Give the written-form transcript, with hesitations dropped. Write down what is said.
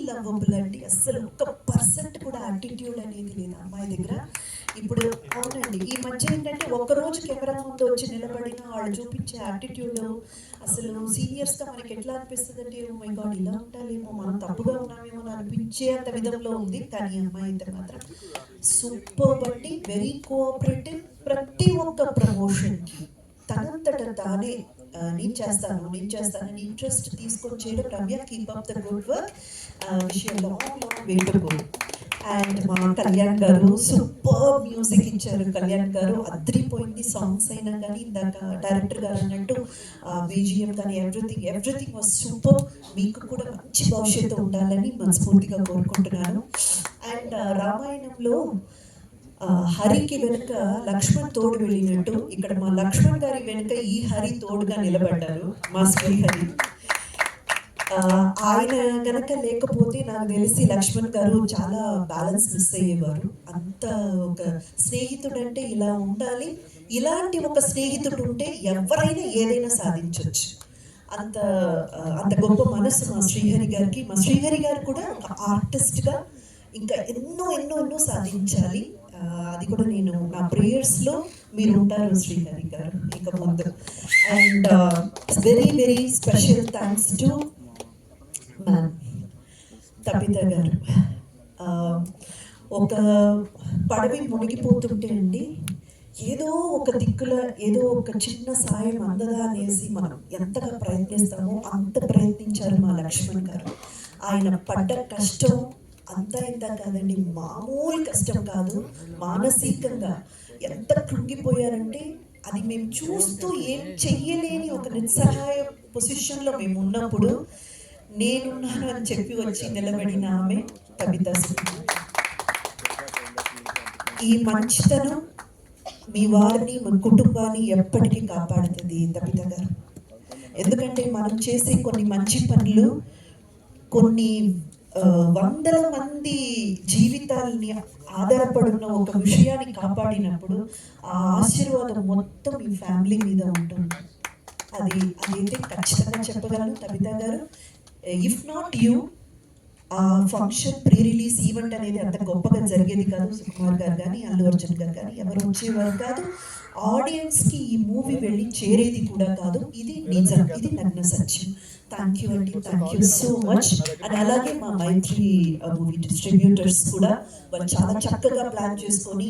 Lovable అండి. అస్సలు 1% కూడా యాటిట్యూడ్ అనేది లేదు అమ్మాయి దగ్గర. ఇప్పుడు అవునండి, ఈ మధ్య ఏంటంటే ఒక్కరోజు కెమెరా ముందు వచ్చి నిలబడిన వాళ్ళు చూపించే యాటిట్యూడ్ అసలు సీనియర్స్గా మనకి ఎట్లా అనిపిస్తుంది అంటే, ఓ మై గాడ్ ఇలా ఉండాలేమో, మనం తప్పుగా ఉన్నామేమో అని అనిపించే అంత విధంలో ఉంది. కానీ అమ్మాయి అయితే మాత్రం సూపర్ అండి, వెరీ కోఆపరేటివ్. ప్రతి ఒక్క ప్రమోషన్కి తనంతట తానే నేను చేస్తానని ఇంట్రెస్ట్ తీసుకొని చేయడం. Ramya, keep up the good work, విషయంలో వే టు గో. అండ్ మా కళ్యాణ్ గారు సూపర్ మ్యూజిక్ ఇచ్చారు. కళ్యాణ్ గారు అద్రిపోయింది. సాంగ్స్ అయినా కానీ, ఇందాక డైరెక్టర్ గారు అన్నట్టు బీజిఎం కానీ ఎవ్రీథింగ్ వాజ్ సూపర్. మీకు కూడా మంచి భవిష్యత్తు ఉండాలని మనస్ఫూర్తిగా కోరుకుంటున్నాను. అండ్ రామాయణంలో హరికి వెనుక లక్ష్మణ్ తోడు వెళ్ళినట్టు ఇక్కడ మా లక్ష్మణ్ గారి వెనుక ఈ హరి తోడుగా నిలబడ్డారు, మా శ్రీహరి. ఆయన కనుక లేకపోతే నాకు తెలిసి లక్ష్మణ్ గారు చాలా బ్యాలెన్స్ మిస్ అయ్యేవారు. అంత ఒక స్నేహితుడు అంటే ఇలా ఉండాలి. ఇలాంటి ఒక స్నేహితుడు ఉంటే ఎవరైనా ఏదైనా సాధించవచ్చు. అంత అంత గొప్ప మనసు మా శ్రీహరి గారికి. మా శ్రీహరి గారు కూడా ఒక ఆర్టిస్ట్గా ఇంకా ఎన్నో సాధించాలి. అది కూడా నేను నా ప్రేయర్స్లో మీరు ఉంటారు శ్రీహరి గారు ఇక ముందు. And very special thanks to ma'am Tabitha గారు. ఒక పడవి మునిగిపోతుంటే అండి, ఏదో ఒక దిక్కుల ఏదో ఒక చిన్న సాయం అందదా అనేసి మనం ఎంతగా ప్రయత్నిస్తామో అంత ప్రయత్నించారు మా లక్ష్మణ్ గారు. ఆయన పడ్డ కష్టం అంతా ఇంత కాదండి, మామూలు కష్టం కాదు. మానసికంగా ఎంత కృంగిపోయారంటే అది మేము చూస్తూ ఏం చెయ్యలేని ఒక నిస్సహాయ పొజిషన్లో మేము ఉన్నప్పుడు నేనున్నాను అని చెప్పి వచ్చి నిలబడిన ఆమె కవిత. ఈ మంచితనం మీ వారిని, మీ కుటుంబాన్ని ఎప్పటికీ కాపాడుతుంది కవిత గారు. ఎందుకంటే మనం చేసే కొన్ని మంచి పనులు కొన్ని వందల మంది జీవితాలని ఆధారపడిన ఒక విషయాన్ని కాపాడినప్పుడు ఆ ఆశీర్వాదం మొత్తం మీ ఫ్యామిలీ మీద ఉంటుంది. అదైతే ఖచ్చితంగా చెప్పగలను కవిత గారు. ఇఫ్ నాట్ యూ, ఆ ఫంక్షన్ ప్రీ రిలీజ్ ఈవెంట్ అనేది అంత గొప్పగా జరిగేది కాదు. సుకుమార్ గారు కానీ, అల్లు అర్జున్ గారు కానీ ఎవరు వచ్చేవారు కాదు. ఆడియన్స్కి ఈ మూవీ వెళ్ళి చేరేది కూడా కాదు. ఇది నిజం, ఇది నగ్న సత్యం. థ్యాంక్ యూ అండి, thank you so much. And అలాగే మా మైత్రి మూవీ డిస్ట్రిబ్యూటర్స్ కూడా వాళ్ళు చాలా చక్కగా ప్లాన్ చేసుకొని